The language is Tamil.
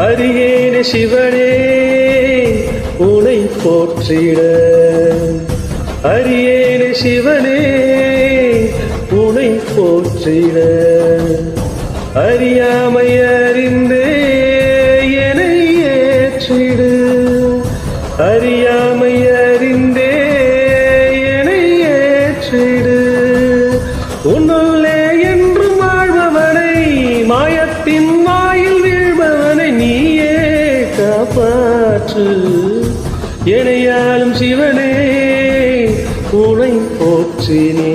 அரியேனே சிவனே உனை போற்றிட, அரியேனே சிவனே உனை போற்றிட, அறியாமை அறிந்தே என்னை ஏற்றிடு, அறியாமை அறிந்தே என்னை ஏற்றிடு. உன்னுள்ளே என்றும் வாழ்பவனை, மாயத்தின் வாயில் வீழ்பவனை நீயே காப்பாற்று. எனையாளும் சிவனே உனை போற்றினே.